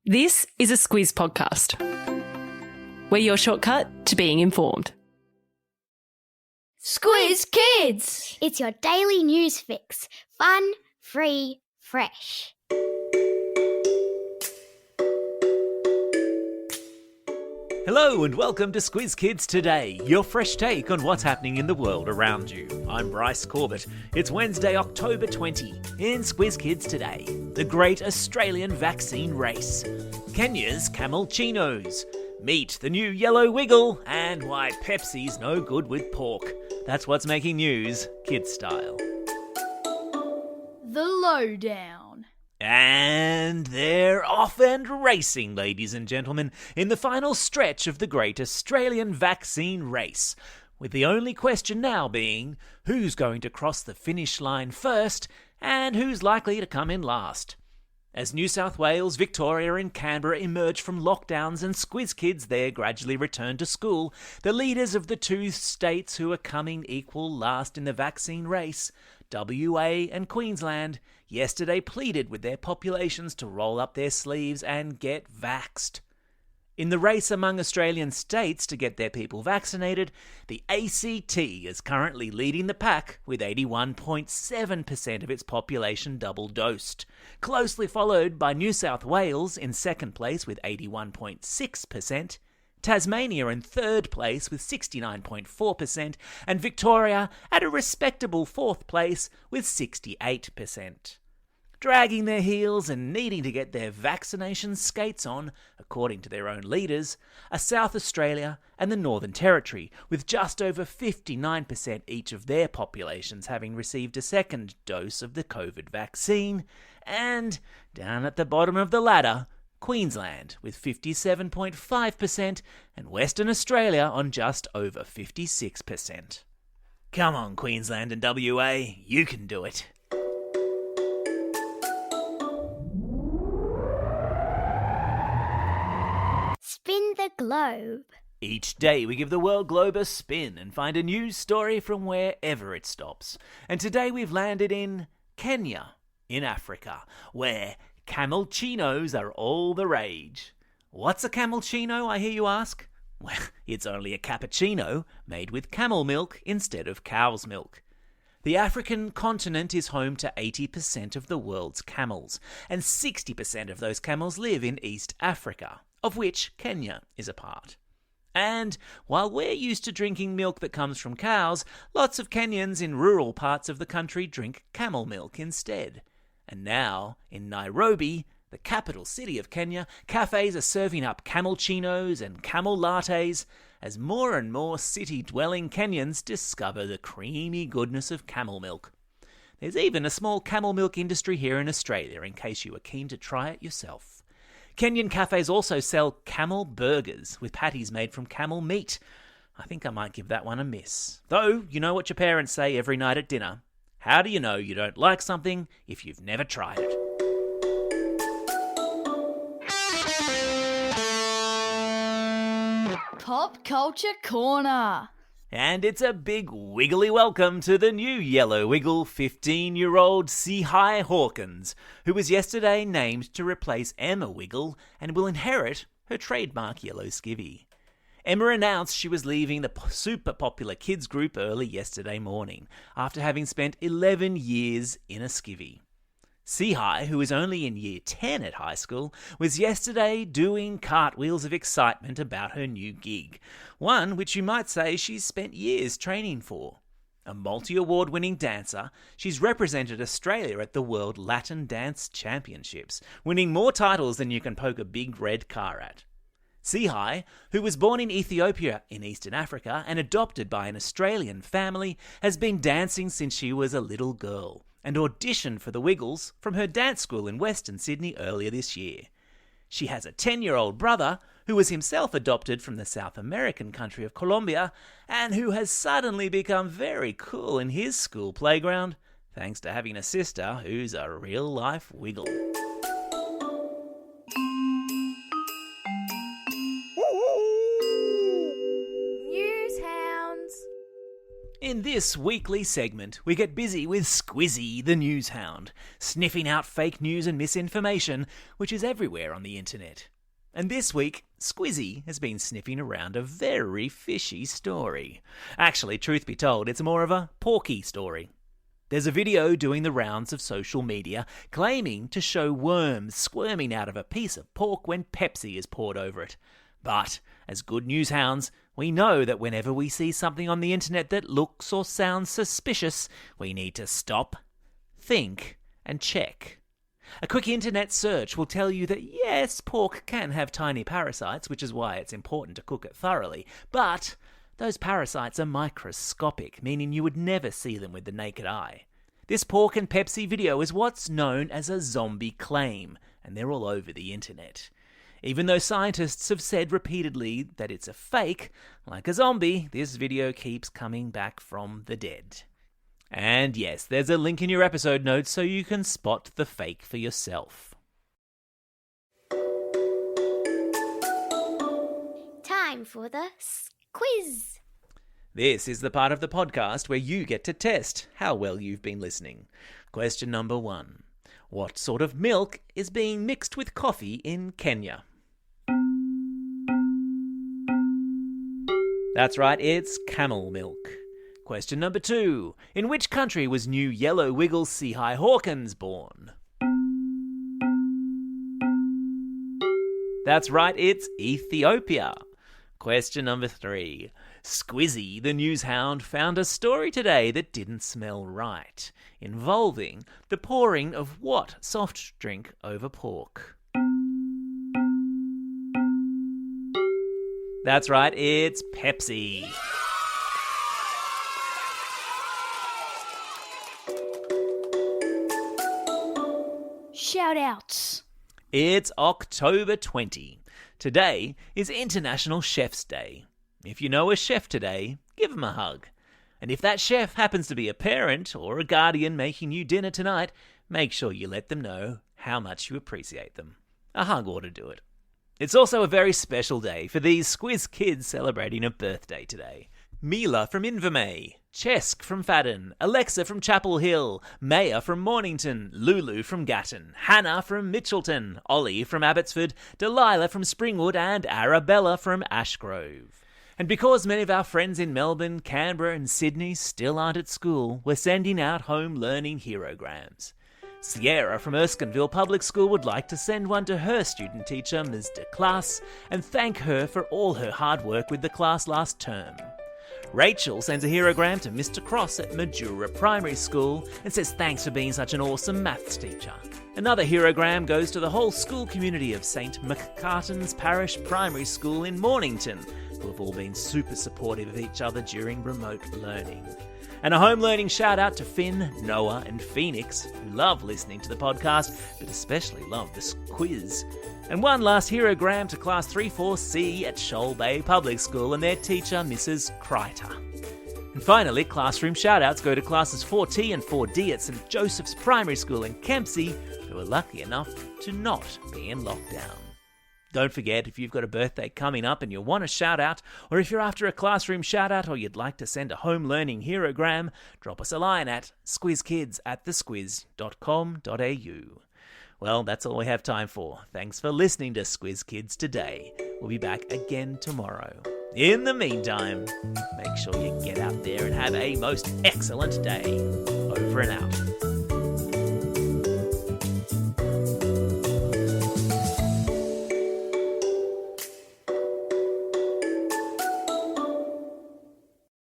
This is a Squiz podcast. We're your shortcut to being informed. Squiz Kids! It's your daily news fix. Fun, free, fresh. Hello and welcome to Squiz Kids Today, your fresh take on what's happening in the world around you. I'm Bryce Corbett. It's Wednesday, October 20. In Squiz Kids Today, the great Australian vaccine race, Kenya's camel-ccinos, meet the new yellow wiggle, and why Pepsi's no good with pork. That's what's making news, kids style. The lowdown. And they're off and racing, ladies and gentlemen, in the final stretch of the great Australian vaccine race, with the only question now being who's going to cross the finish line first and who's likely to come in last. As New South Wales, Victoria and Canberra emerge from lockdowns and Squiz Kids there gradually return to school, the leaders of the two states who are coming equal last in the vaccine race, WA and Queensland, yesterday pleaded with their populations to roll up their sleeves and get vaxxed. In the race among Australian states to get their people vaccinated, the ACT is currently leading the pack with 81.7% of its population double-dosed, closely followed by New South Wales in second place with 81.6%, Tasmania in third place with 69.4%, and Victoria at a respectable fourth place with 68%. Dragging their heels and needing to get their vaccination skates on, according to their own leaders, are South Australia and the Northern Territory, with just over 59% each of their populations having received a second dose of the COVID vaccine, and, down at the bottom of the ladder, Queensland with 57.5% and Western Australia on just over 56%. Come on, Queensland and WA, you can do it. Spin the globe. Each day we give the world globe a spin and find a news story from wherever it stops. And today we've landed in Kenya, in Africa, where camel-ccinos are all the rage. What's a camel-cino, I hear you ask? Well, it's only a cappuccino made with camel milk instead of cow's milk. The African continent is home to 80% of the world's camels, and 60% of those camels live in East Africa, of which Kenya is a part. And while we're used to drinking milk that comes from cows, lots of Kenyans in rural parts of the country drink camel milk instead. And now, in Nairobi, the capital city of Kenya, cafes are serving up camel-ccinos and camel lattes as more and more city-dwelling Kenyans discover the creamy goodness of camel milk. There's even a small camel milk industry here in Australia, in case you were keen to try it yourself. Kenyan cafes also sell camel burgers with patties made from camel meat. I think I might give that one a miss. Though, you know what your parents say every night at dinner. How do you know you don't like something if you've never tried it? Pop Culture Corner. And it's a big wiggly welcome to the new yellow wiggle 15-year-old Sihai Hawkins, who was yesterday named to replace Emma Wiggle and will inherit her trademark yellow skivvy. Emma announced she was leaving the super popular kids group early yesterday morning, after having spent 11 years in a skivvy. Sihai, who is only in year 10 at high school, was yesterday doing cartwheels of excitement about her new gig, one which you might say she's spent years training for. A multi-award-winning dancer, she's represented Australia at the World Latin Dance Championships, winning more titles than you can poke a big red car at. Sihai, who was born in Ethiopia in Eastern Africa and adopted by an Australian family, has been dancing since she was a little girl and auditioned for the Wiggles from her dance school in Western Sydney earlier this year. She has a 10-year-old brother who was himself adopted from the South American country of Colombia and who has suddenly become very cool in his school playground thanks to having a sister who's a real-life Wiggle. this weekly segment, we get busy with Squizzy the news hound, sniffing out fake news and misinformation, which is everywhere on the internet. And this week, Squizzy has been sniffing around a very fishy story. Actually, truth be told, it's more of a porky story. There's a video doing the rounds of social media claiming to show worms squirming out of a piece of pork when Pepsi is poured over it. But, as good news hounds, we know that whenever we see something on the internet that looks or sounds suspicious, we need to stop, think, and check. A quick internet search will tell you that yes, pork can have tiny parasites, which is why it's important to cook it thoroughly, but those parasites are microscopic, meaning you would never see them with the naked eye. This pork and Pepsi video is what's known as a zombie claim, and they're all over the internet. Even though scientists have said repeatedly that it's a fake, like a zombie, this video keeps coming back from the dead. And yes, there's a link in your episode notes so you can spot the fake for yourself. Time for the quiz. This is the part of the podcast where you get to test how well you've been listening. Question number 1. What sort of milk is being mixed with coffee in Kenya? That's right, it's camel milk. Question number 2. In which country was new yellow wiggle sea-high Hawkins born? That's right, it's Ethiopia. Question number 3. Squizzy, the news hound, found a story today that didn't smell right, involving the pouring of what soft drink over pork? That's right, it's Pepsi. Shout-outs. It's October 20. Today is International Chef's Day. If you know a chef today, give him a hug. And if that chef happens to be a parent or a guardian making you dinner tonight, make sure you let them know how much you appreciate them. A hug ought to do it. It's also a very special day for these Squiz Kids celebrating a birthday today. Mila from Invermay, Chesk from Fadden, Alexa from Chapel Hill, Maya from Mornington, Lulu from Gatton, Hannah from Mitchelton, Ollie from Abbotsford, Delilah from Springwood, and Arabella from Ashgrove. And because many of our friends in Melbourne, Canberra and Sydney still aren't at school, we're sending out home learning herograms. Sierra from Erskineville Public School would like to send one to her student teacher, Ms. de Class, and thank her for all her hard work with the class last term. Rachel sends a herogram to Mr. Cross at Majura Primary School and says thanks for being such an awesome maths teacher. Another herogram goes to the whole school community of St. McCartan's Parish Primary School in Mornington, who have all been super supportive of each other during remote learning. And a home learning shout out to Finn, Noah and Phoenix, who love listening to the podcast, but especially love this quiz. And one last herogram to Class 3-4C at Shoal Bay Public School and their teacher, Mrs. Kreiter. And finally, classroom shout-outs go to Classes 4T and 4D at St. Joseph's Primary School in Kempsey, who are lucky enough to not be in lockdown. Don't forget, if you've got a birthday coming up and you want a shout-out, or if you're after a classroom shout-out or you'd like to send a home learning herogram, drop us a line at squizkids@thesquiz.com.au. Well, that's all we have time for. Thanks for listening to Squiz Kids today. We'll be back again tomorrow. In the meantime, make sure you get out there and have a most excellent day. Over and out.